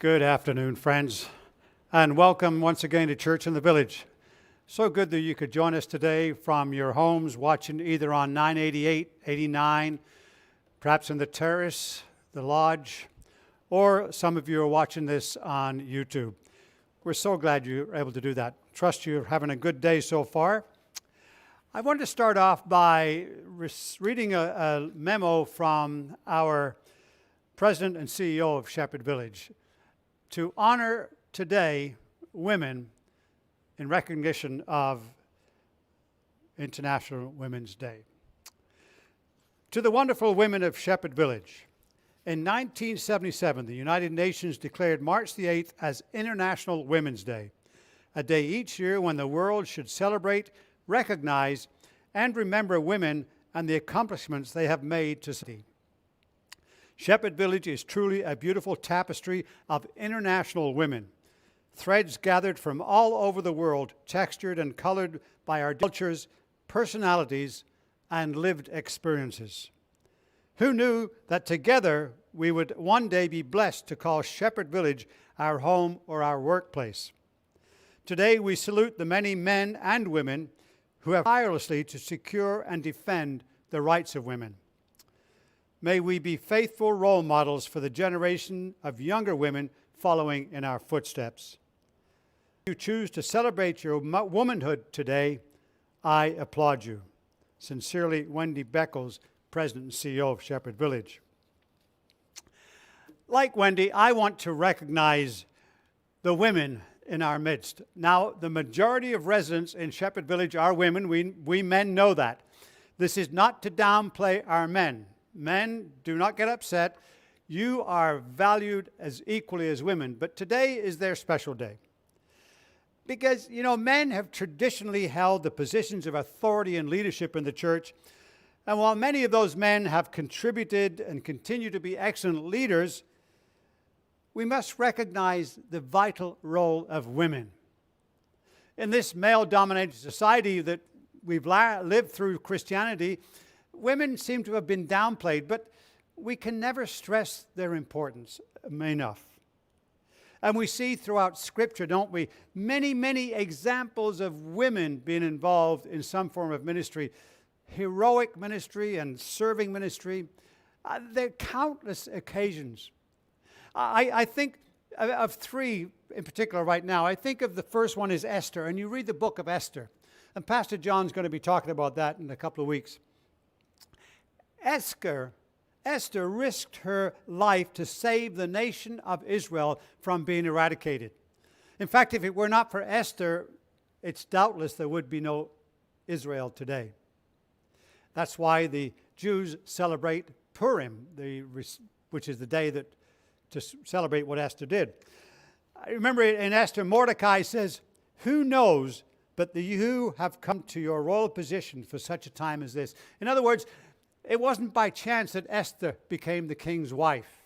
Good afternoon, friends, and welcome once again to Church in the Village. So good that you could join us today from your homes, watching either on 988, 89, perhaps in the terrace, the lodge, or some of you are watching this on YouTube. We're so glad you're able to do that. Trust you're having a good day so far. I wanted to start off by reading a memo from our President and CEO of Shepherd Village to honor today women in recognition of International Women's Day. To the wonderful women of Shepherd Village, in 1977, the United Nations declared March the 8th as International Women's Day, a day each year when the world should celebrate, recognize, and remember women and the accomplishments they have made to society. Shepherd Village is truly a beautiful tapestry of international women, threads gathered from all over the world, textured and colored by our cultures, personalities, and lived experiences. Who knew that together we would one day be blessed to call Shepherd Village our home or our workplace? Today we salute the many men and women who have tirelessly to secure and defend the rights of women. May we be faithful role models for the generation of younger women following in our footsteps. If you choose to celebrate your womanhood today, I applaud you. Sincerely, Wendy Beckles, President and CEO of Shepherd Village. Like Wendy, I want to recognize the women in our midst. Now, the majority of residents in Shepherd Village are women. We men know that. This is not to downplay our men. Men, do not get upset. You are valued as equally as women, but today is their special day. Because, men have traditionally held the positions of authority and leadership in the church, and while many of those men have contributed and continue to be excellent leaders, we must recognize the vital role of women. In this male-dominated society that we've lived through Christianity, women seem to have been downplayed, but we can never stress their importance enough. And we see throughout Scripture, don't we, many examples of women being involved in some form of ministry, heroic ministry and serving ministry. There are countless occasions. I think of three in particular right now. I think of the first one is Esther, and you read the book of Esther. And Pastor John's going to be talking about that in a couple of weeks. Esther risked her life to save the nation of Israel from being eradicated. In fact, if it were not for Esther, it's doubtless there would be no Israel today. That's why the Jews celebrate Purim, which is the day to celebrate what Esther did. I remember in Esther, Mordecai says, "Who knows but that you have come to your royal position for such a time as this?" In other words, it wasn't by chance that Esther became the king's wife.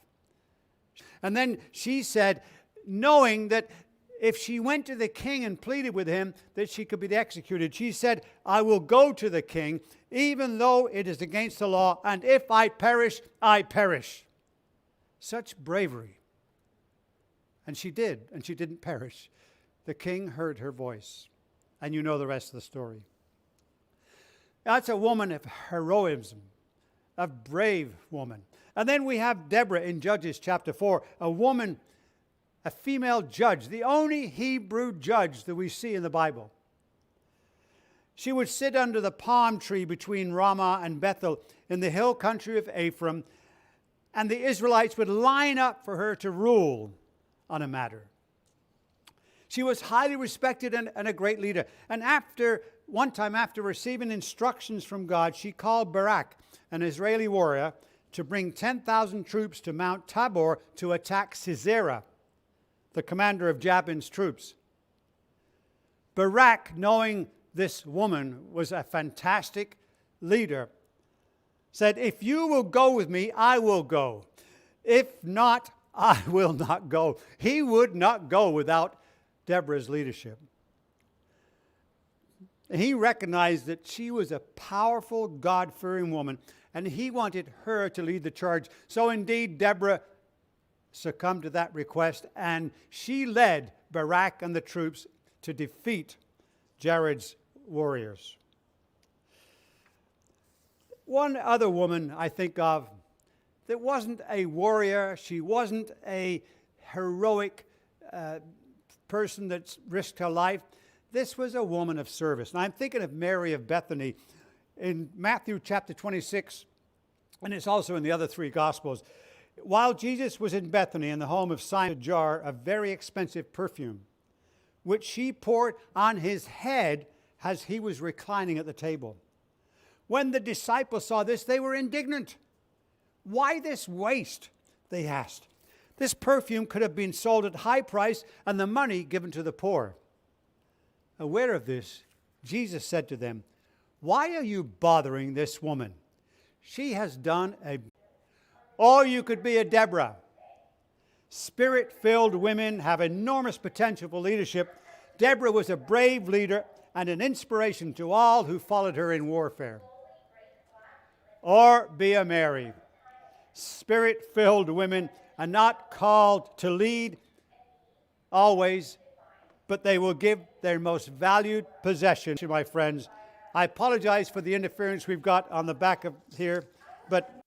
And then she said, knowing that if she went to the king and pleaded with him that she could be executed, she said, "I will go to the king, even though it is against the law, and if I perish, I perish." Such bravery. And she did, and she didn't perish. The king heard her voice. And you know the rest of the story. That's a woman of heroism, a brave woman. And then we have Deborah in Judges chapter 4, a woman, a female judge, the only Hebrew judge that we see in the Bible. She would sit under the palm tree between Ramah and Bethel in the hill country of Ephraim, and the Israelites would line up for her to rule on a matter. She was highly respected and a great leader. And one time after receiving instructions from God, she called Barak, an Israeli warrior, to bring 10,000 troops to Mount Tabor to attack Sisera, the commander of Jabin's troops. Barak, knowing this woman was a fantastic leader, said, "If you will go with me, I will go. If not, I will not go." He would not go without Deborah's leadership. And he recognized that she was a powerful, God-fearing woman, and he wanted her to lead the charge. So indeed, Deborah succumb to that request, and she led Barak and the troops to defeat Jared's warriors. One other woman I think of that wasn't a warrior, she wasn't a heroic person that risked her life. This was a woman of service. And I'm thinking of Mary of Bethany in Matthew chapter 26, and it's also in the other three Gospels. While Jesus was in Bethany in the home of Simon, a jar of very expensive perfume, which she poured on his head as he was reclining at the table. When the disciples saw this, they were indignant. Why this waste? They asked. This perfume could have been sold at high price and the money given to the poor. Aware of this, Jesus said to them, "Why are you bothering this woman? She has done a..." Or you could be a Deborah. Spirit-filled women have enormous potential for leadership. Deborah was a brave leader and an inspiration to all who followed her in warfare. Or be a Mary. Spirit-filled women are not called to lead always, but they will give their most valued possession to my friends. I apologize for the interference we've got on the back of here, but